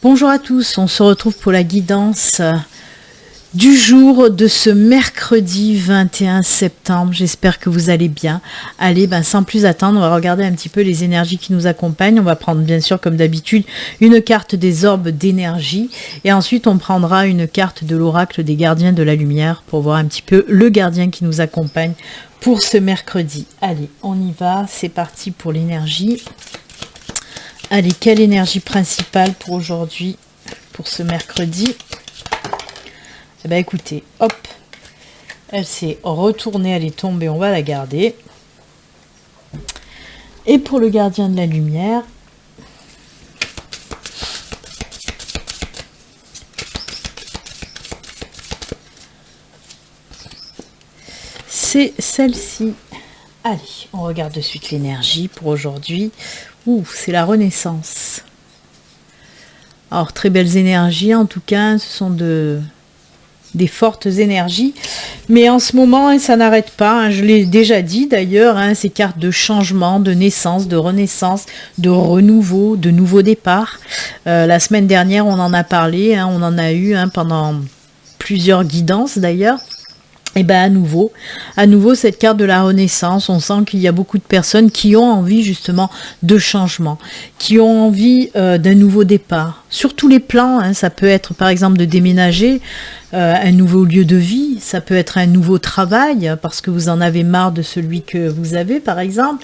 Bonjour à tous, on se retrouve pour la guidance du jour de ce mercredi 21 septembre. J'espère que vous allez bien. Allez, sans plus attendre, on va regarder un petit peu les énergies qui nous accompagnent. On va prendre bien sûr comme d'habitude une carte des orbes d'énergie et ensuite on prendra une carte de l'oracle des gardiens de la lumière pour voir un petit peu le gardien qui nous accompagne pour ce mercredi. Allez, on y va, c'est parti pour l'énergie. Allez, quelle énergie principale pour aujourd'hui, pour ce mercredi? Eh bien, écoutez, hop, elle s'est retournée, elle est tombée, on va la garder. Et pour le gardien de la lumière, c'est celle-ci. Allez, on regarde de suite l'énergie pour aujourd'hui. Ouh, c'est la renaissance. Alors, très belles énergies, en tout cas, ce sont des fortes énergies. Mais en ce moment, ça n'arrête pas, je l'ai déjà dit d'ailleurs, ces cartes de changement, de naissance, de renaissance, de renouveau, de nouveau départ. La semaine dernière, on en a parlé, on en a eu pendant plusieurs guidances d'ailleurs. Et à nouveau cette carte de la renaissance, on sent qu'il y a beaucoup de personnes qui ont envie justement de changement, qui ont envie d'un nouveau départ, sur tous les plans, ça peut être par exemple de déménager, un nouveau lieu de vie, ça peut être un nouveau travail, parce que vous en avez marre de celui que vous avez par exemple,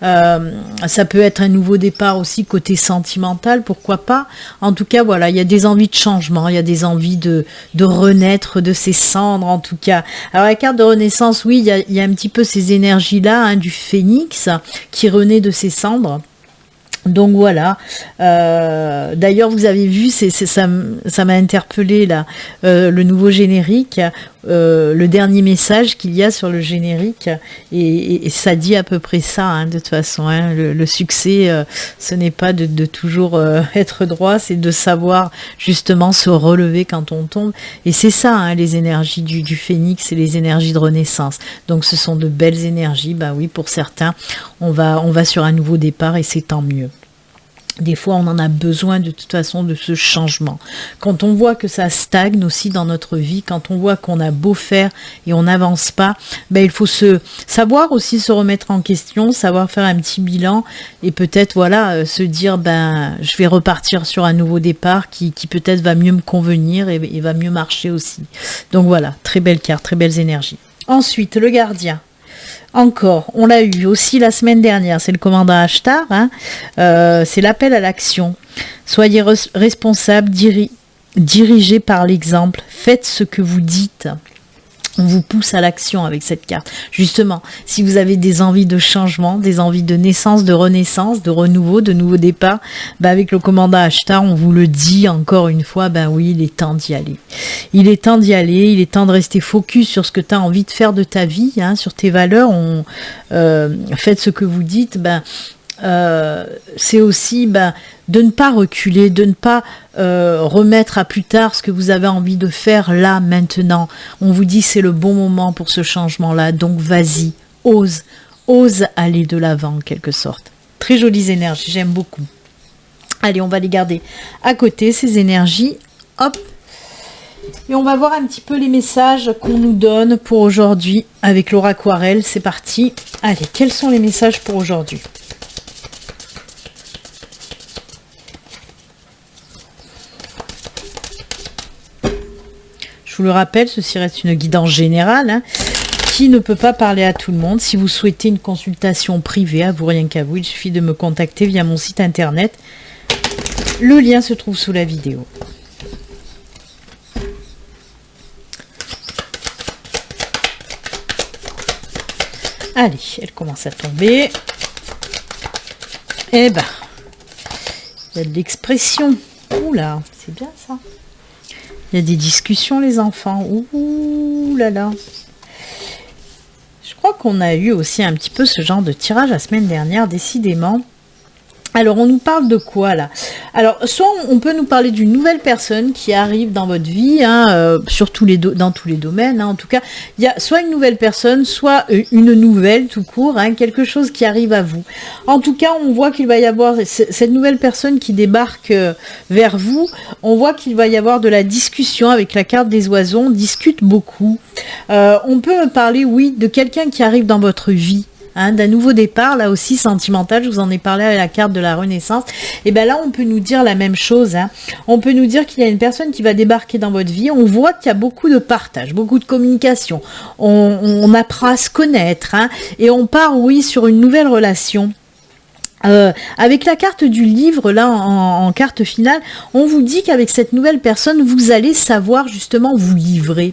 ça peut être un nouveau départ aussi côté sentimental, pourquoi pas. En tout cas voilà, il y a des envies de changement, il y a des envies de renaître de ses cendres en tout cas. Alors la carte de renaissance, oui, il y a un petit peu ces énergies là, du phénix qui renaît de ses cendres. Donc voilà, d'ailleurs vous avez vu, ça m'a interpellé là, le nouveau générique, le dernier message qu'il y a sur le générique, et ça dit à peu près ça, de toute façon, le succès, ce n'est pas de toujours être droit, c'est de savoir justement se relever quand on tombe, et c'est ça, les énergies du phénix et les énergies de renaissance. Donc ce sont de belles énergies, oui, pour certains, on va sur un nouveau départ et c'est tant mieux. Des fois, on en a besoin de toute façon de ce changement. Quand on voit que ça stagne aussi dans notre vie, quand on voit qu'on a beau faire et on n'avance pas, il faut savoir aussi se remettre en question, savoir faire un petit bilan et peut-être se dire je vais repartir sur un nouveau départ qui peut-être va mieux me convenir et va mieux marcher aussi. Donc voilà, très belle carte, très belles énergies. Ensuite, le gardien. Encore, on l'a eu aussi la semaine dernière, c'est le commandant Ashtar, c'est l'appel à l'action. Soyez responsable, dirigez par l'exemple, faites ce que vous dites. On vous pousse à l'action avec cette carte. Justement, si vous avez des envies de changement, des envies de naissance, de renaissance, de renouveau, de nouveau départ, avec le commandant Ashtar, on vous le dit encore une fois, oui, il est temps d'y aller. Il est temps d'y aller, il est temps de rester focus sur ce que tu as envie de faire de ta vie, sur tes valeurs. Faites ce que vous dites, c'est aussi de ne pas reculer, de ne pas remettre à plus tard ce que vous avez envie de faire là, maintenant. On vous dit c'est le bon moment pour ce changement-là, donc vas-y, ose aller de l'avant en quelque sorte. Très jolies énergies, j'aime beaucoup. Allez, on va les garder à côté, ces énergies. Hop. Et on va voir un petit peu les messages qu'on nous donne pour aujourd'hui avec Laura Aquarelle. C'est parti. Allez, quels sont les messages pour aujourd'hui ? Je vous le rappelle, ceci reste une guidance générale qui ne peut pas parler à tout le monde. Si vous souhaitez une consultation privée, à vous rien qu'à vous, il suffit de me contacter via mon site internet. Le lien se trouve sous la vidéo. Allez, elle commence à tomber. Il y a de l'expression. Oula, c'est bien ça. Il y a des discussions, les enfants. Ouh là là. Je crois qu'on a eu aussi un petit peu ce genre de tirage la semaine dernière, décidément. Alors, on nous parle de quoi là? Alors, soit on peut nous parler d'une nouvelle personne qui arrive dans votre vie, hein, dans tous les domaines. Hein, en tout cas, il y a soit une nouvelle personne, soit une nouvelle tout court, hein, quelque chose qui arrive à vous. En tout cas, on voit qu'il va y avoir cette nouvelle personne qui débarque vers vous. On voit qu'il va y avoir de la discussion avec la carte des oiseaux. On discute beaucoup. On peut parler, oui, de quelqu'un qui arrive dans votre vie. Hein, d'un nouveau départ, là aussi sentimental, je vous en ai parlé avec la carte de la Renaissance, et bien là on peut nous dire la même chose, hein. On peut nous dire qu'il y a une personne qui va débarquer dans votre vie, on voit qu'il y a beaucoup de partage, beaucoup de communication, on apprend à se connaître, hein, et on part, oui, sur une nouvelle relation. Avec la carte du livre, là, en carte finale, on vous dit qu'avec cette nouvelle personne, vous allez savoir justement vous livrer.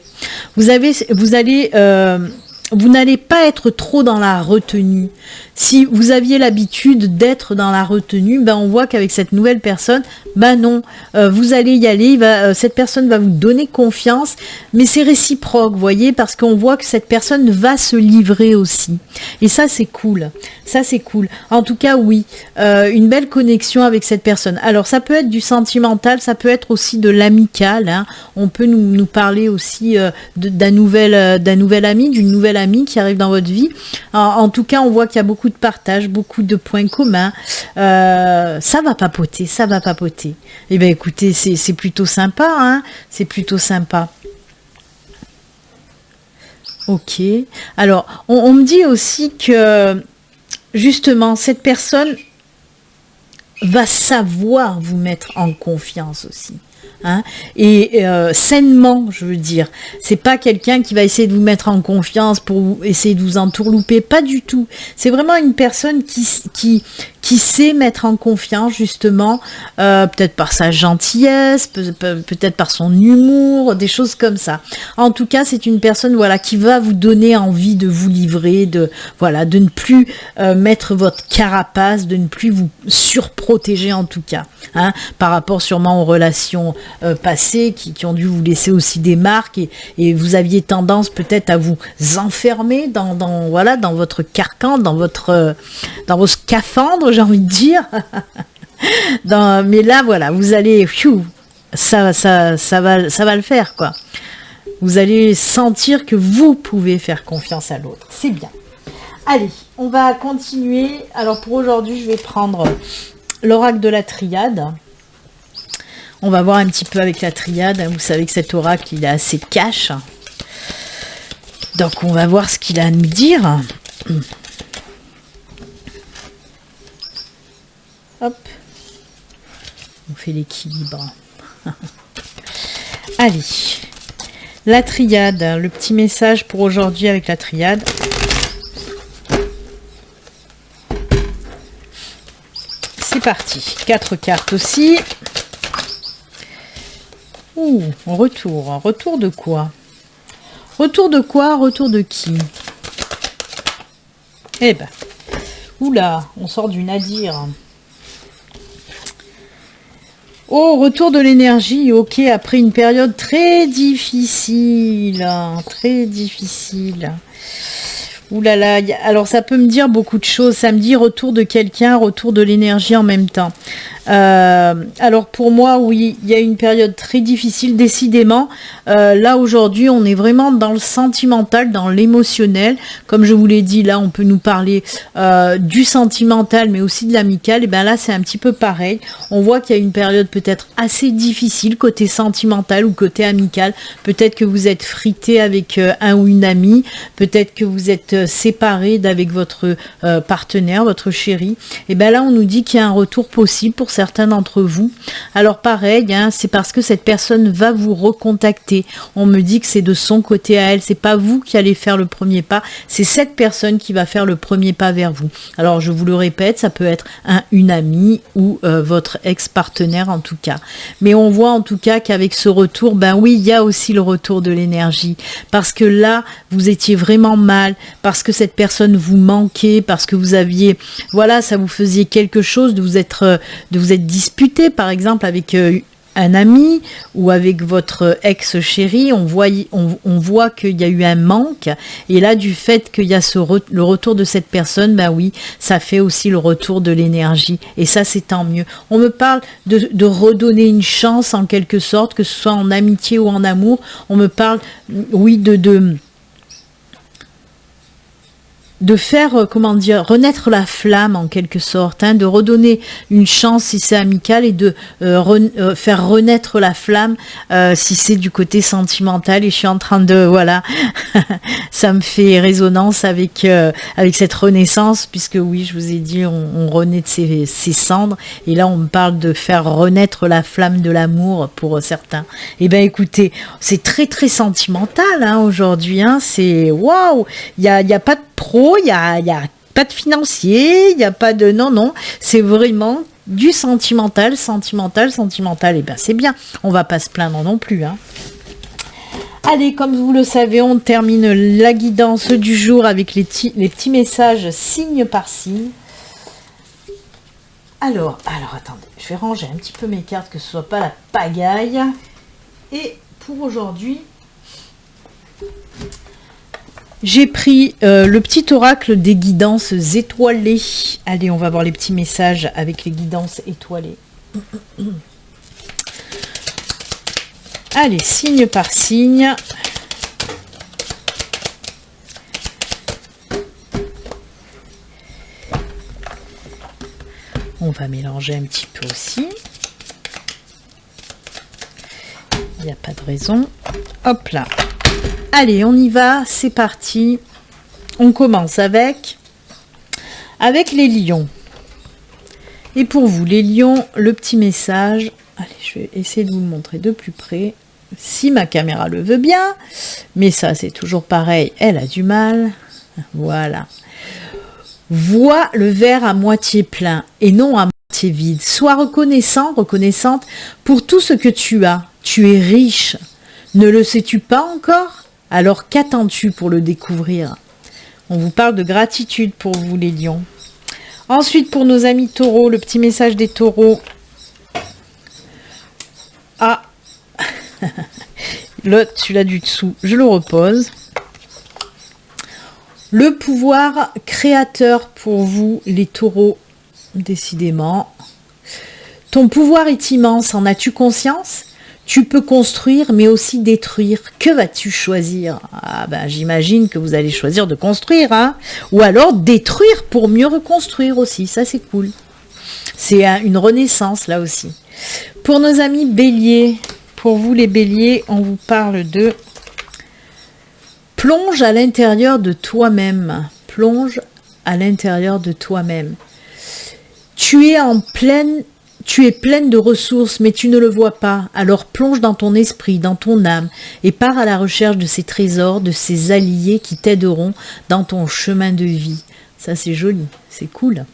Vous n'allez pas être trop dans la retenue. Si vous aviez l'habitude d'être dans la retenue, ben on voit qu'avec cette nouvelle personne, ben non, vous allez y aller, cette personne va vous donner confiance, mais c'est réciproque, vous voyez, parce qu'on voit que cette personne va se livrer aussi. Et ça, c'est cool. Ça, c'est cool. En tout cas, oui, une belle connexion avec cette personne. Alors, ça peut être du sentimental, ça peut être aussi de l'amical. Hein. On peut nous parler aussi d'un nouvel ami, d'une nouvelle amie qui arrive dans votre vie. En tout cas, on voit qu'il y a beaucoup de partage, beaucoup de points communs. Ça va papoter, ça va papoter. Eh bien, écoutez, c'est plutôt sympa, hein, c'est plutôt sympa. Ok. Alors, on me dit aussi que, justement, cette personne va savoir vous mettre en confiance aussi. Hein, et sainement, je veux dire, c'est pas quelqu'un qui va essayer de vous mettre en confiance pour essayer de vous entourlouper, pas du tout. C'est vraiment une personne qui sait mettre en confiance, justement, peut-être par sa gentillesse, peut-être par son humour, des choses comme ça. En tout cas, c'est une personne, voilà, qui va vous donner envie de vous livrer, de ne plus mettre votre carapace, de ne plus vous surprotéger en tout cas, hein, par rapport sûrement aux relations passées qui ont dû vous laisser aussi des marques et vous aviez tendance peut-être à vous enfermer dans votre carcan, dans vos scaphandres, j'ai envie de dire. Mais là, voilà, vous allez, ça va le faire, quoi. Vous allez sentir que vous pouvez faire confiance à l'autre. C'est bien. Allez, on va continuer. Alors pour aujourd'hui, je vais prendre l'oracle de la triade. On va voir un petit peu avec la triade. Vous savez que cet oracle, il est assez cash. Donc on va voir ce qu'il a à nous dire. Hop. On fait l'équilibre. Allez. La triade. Le petit message pour aujourd'hui avec la triade. C'est parti. 4 cartes aussi. Ouh, retour. Retour de quoi? Retour de quoi? Retour de qui? Eh ben. Oula, on sort du nadir. Oh, retour de l'énergie, ok, après une période très difficile. Très difficile. Ouh là là, alors ça peut me dire beaucoup de choses. Ça me dit retour de quelqu'un, retour de l'énergie en même temps. Alors pour moi, oui, il y a une période très difficile, décidément. Là aujourd'hui, on est vraiment dans le sentimental, dans l'émotionnel. Comme je vous l'ai dit, là, on peut nous parler du sentimental, mais aussi de l'amical. Et bien là, c'est un petit peu pareil. On voit qu'il y a une période peut-être assez difficile côté sentimental ou côté amical. Peut-être que vous êtes frité avec un ou une amie. Peut-être que vous êtes séparé d'avec votre partenaire, votre chéri. Et bien là, on nous dit qu'il y a un retour possible pour certains d'entre vous. Alors pareil, hein, c'est parce que cette personne va vous recontacter. On me dit que c'est de son côté à elle, c'est pas vous qui allez faire le premier pas, c'est cette personne qui va faire le premier pas vers vous. Alors je vous le répète, ça peut être une amie ou votre ex-partenaire en tout cas. Mais on voit en tout cas qu'avec ce retour, ben oui, il y a aussi le retour de l'énergie. Parce que là, vous étiez vraiment mal, parce que cette personne vous manquait, parce que vous aviez, voilà, ça vous faisait quelque chose de vous être disputé par exemple avec un ami ou avec votre ex-chéri, on voit qu'il y a eu un manque. Et là, du fait qu'il y a le retour de cette personne, ben oui, ça fait aussi le retour de l'énergie. Et ça, c'est tant mieux. On me parle de redonner une chance en quelque sorte, que ce soit en amitié ou en amour. On me parle, oui, de faire, comment dire, renaître la flamme en quelque sorte, hein, de redonner une chance si c'est amical et de faire renaître la flamme si c'est du côté sentimental. Et je suis en train de, voilà, ça me fait résonance avec cette renaissance, puisque oui, je vous ai dit, on renaît de ses cendres, et là on me parle de faire renaître la flamme de l'amour pour certains. Et ben écoutez, c'est très très sentimental hein, aujourd'hui, hein, c'est waouh, il y a pas de pro, il y a pas de financier, il n'y a pas de... Non, c'est vraiment du sentimental. Et bien c'est bien, on va pas se plaindre non plus. Hein. Allez, comme vous le savez, on termine la guidance du jour avec les petits messages signe par signe. Alors, attendez, je vais ranger un petit peu mes cartes, que ce soit pas la pagaille. Et pour aujourd'hui... j'ai pris le petit oracle des guidances étoilées. Allez, on va voir les petits messages avec les guidances étoilées. Allez, signe par signe. On va mélanger un petit peu aussi. Il n'y a pas de raison. Hop là. Allez, on y va, c'est parti. On commence avec les lions. Et pour vous, les lions, le petit message. Allez, je vais essayer de vous le montrer de plus près, si ma caméra le veut bien. Mais ça, c'est toujours pareil, elle a du mal. Voilà. Vois le verre à moitié plein et non à moitié vide. Sois reconnaissante pour tout ce que tu as. Tu es riche. Ne le sais-tu pas encore ? Alors qu'attends-tu pour le découvrir? On vous parle de gratitude pour vous les lions. Ensuite pour nos amis taureaux, le petit message des taureaux. Ah celui-là du dessous, je le repose. Le pouvoir créateur pour vous les taureaux, décidément. Ton pouvoir est immense, en as-tu conscience ? Tu peux construire, mais aussi détruire. Que vas-tu choisir? Ah ben, j'imagine que vous allez choisir de construire, hein? Ou alors détruire pour mieux reconstruire aussi. Ça, c'est cool. C'est une renaissance, là aussi. Pour nos amis béliers, pour vous les béliers, on vous parle de plonge à l'intérieur de toi-même. Plonge à l'intérieur de toi-même. Tu es pleine de ressources, mais tu ne le vois pas. Alors plonge dans ton esprit, dans ton âme, et pars à la recherche de ces trésors, de ces alliés qui t'aideront dans ton chemin de vie. Ça, c'est joli, c'est cool.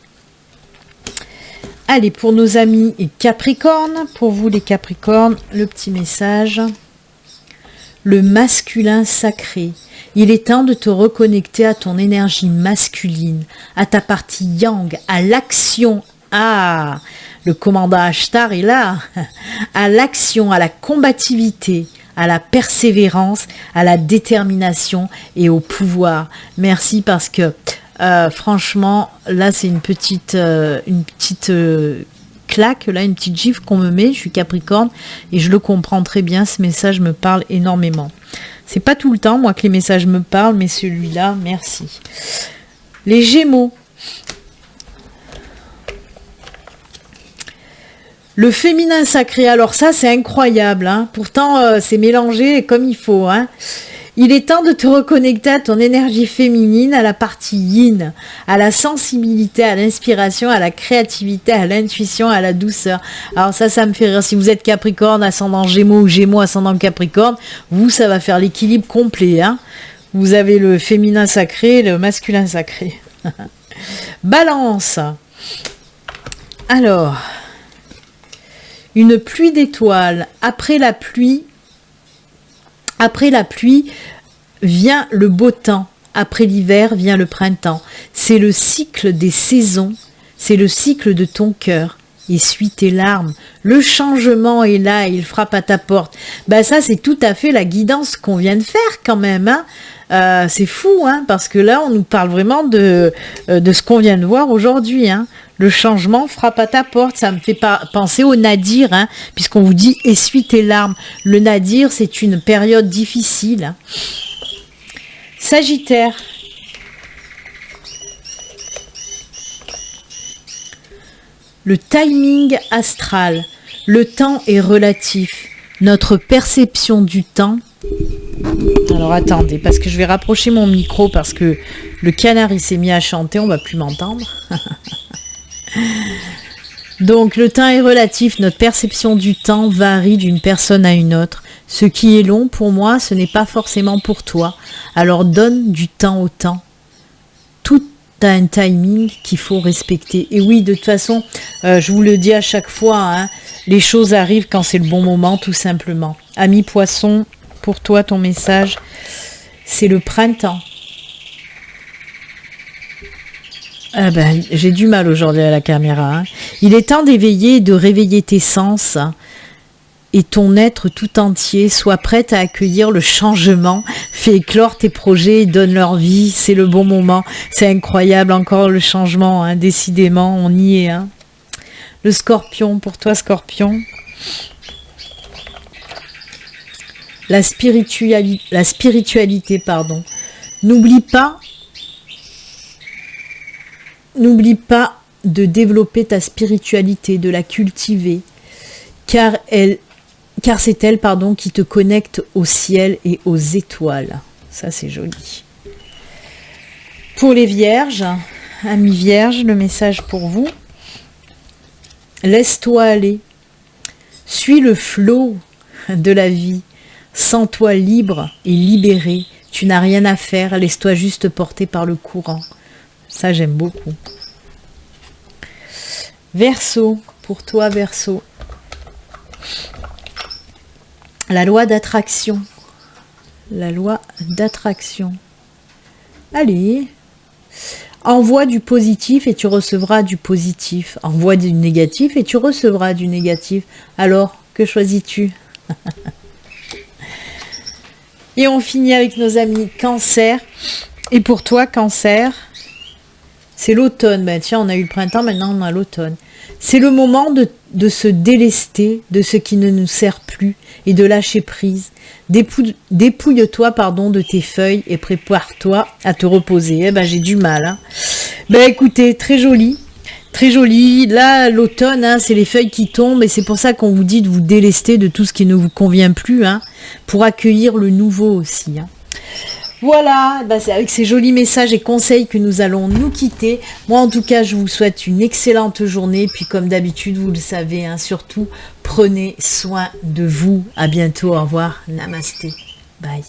Allez, pour nos amis Capricorne, pour vous les Capricornes, le petit message. Le masculin sacré. Il est temps de te reconnecter à ton énergie masculine, à ta partie yang, à l'action. Ah, le commandant Ashtar est là, à l'action, à la combativité, à la persévérance, à la détermination et au pouvoir. Merci parce que franchement, là c'est une petite claque, là une petite gifle qu'on me met. Je suis Capricorne et je le comprends très bien. Ce message me parle énormément. C'est pas tout le temps moi que les messages me parlent, mais celui-là, merci. Les Gémeaux. Le féminin sacré, alors ça c'est incroyable, hein. Pourtant c'est mélangé comme il faut. Hein. Il est temps de te reconnecter à ton énergie féminine, à la partie yin, à la sensibilité, à l'inspiration, à la créativité, à l'intuition, à la douceur. Alors ça me fait rire. Si vous êtes Capricorne, ascendant Gémeaux ou Gémeaux, ascendant Capricorne, vous ça va faire l'équilibre complet. Hein. Vous avez le féminin sacré et le masculin sacré. Balance. Alors... une pluie d'étoiles. Après la pluie vient le beau temps. Après l'hiver vient le printemps. C'est le cycle des saisons. C'est le cycle de ton cœur. essuie tes larmes. Le changement est là, il frappe à ta porte. Ben ça, c'est tout à fait la guidance qu'on vient de faire quand même. Hein. C'est fou, hein, parce que là, on nous parle vraiment de ce qu'on vient de voir aujourd'hui. Hein. Le changement frappe à ta porte. Ça me fait penser au nadir, hein, puisqu'on vous dit essuie tes larmes. Le nadir, c'est une période difficile. Hein. Sagittaire. Le timing astral. Le temps est relatif. Notre perception du temps. Alors attendez, parce que je vais rapprocher mon micro parce que le canard il s'est mis à chanter, on va plus m'entendre. Donc le temps est relatif, notre perception du temps varie d'une personne à une autre. Ce qui est long pour moi, ce n'est pas forcément pour toi. Alors donne du temps au temps. Tout a un timing qu'il faut respecter. Et oui, de toute façon, je vous le dis à chaque fois, hein, les choses arrivent quand c'est le bon moment, tout simplement. Ami Poisson, pour toi, ton message, c'est le printemps. Ah ben, j'ai du mal aujourd'hui à la caméra. Hein. Il est temps d'éveiller et de réveiller tes sens et ton être tout entier. Sois prête à accueillir le changement. Fais éclore tes projets et donne leur vie. C'est le bon moment. C'est incroyable encore le changement. Hein. Décidément, on y est. Hein. Le Scorpion, pour toi Scorpion. La spiritualité, pardon. N'oublie pas de développer ta spiritualité, de la cultiver, car c'est elle, qui te connecte au ciel et aux étoiles. Ça, c'est joli. Pour les vierges, amis vierges, le message pour vous. Laisse-toi aller. Suis le flot de la vie. Sens-toi libre et libéré. Tu n'as rien à faire. Laisse-toi juste porter par le courant. Ça, j'aime beaucoup. Verseau, pour toi, Verseau. La loi d'attraction. La loi d'attraction. Allez. Envoie du positif et tu recevras du positif. Envoie du négatif et tu recevras du négatif. Alors, que choisis-tu? Et on finit avec nos amis Cancer. Et pour toi, Cancer, c'est l'automne. Ben, tiens, on a eu le printemps, maintenant on a l'automne. C'est le moment de se délester de ce qui ne nous sert plus et de lâcher prise. Dépouille-toi de tes feuilles et prépare-toi à te reposer. Eh ben, j'ai du mal. Hein. Ben, écoutez, très joli. Très joli. Là, l'automne, hein, c'est les feuilles qui tombent et c'est pour ça qu'on vous dit de vous délester de tout ce qui ne vous convient plus, hein, pour accueillir le nouveau aussi. Hein. Voilà, ben c'est avec ces jolis messages et conseils que nous allons nous quitter. Moi, en tout cas, je vous souhaite une excellente journée. Puis, comme d'habitude, vous le savez, hein, surtout, prenez soin de vous. À bientôt. Au revoir. Namasté. Bye.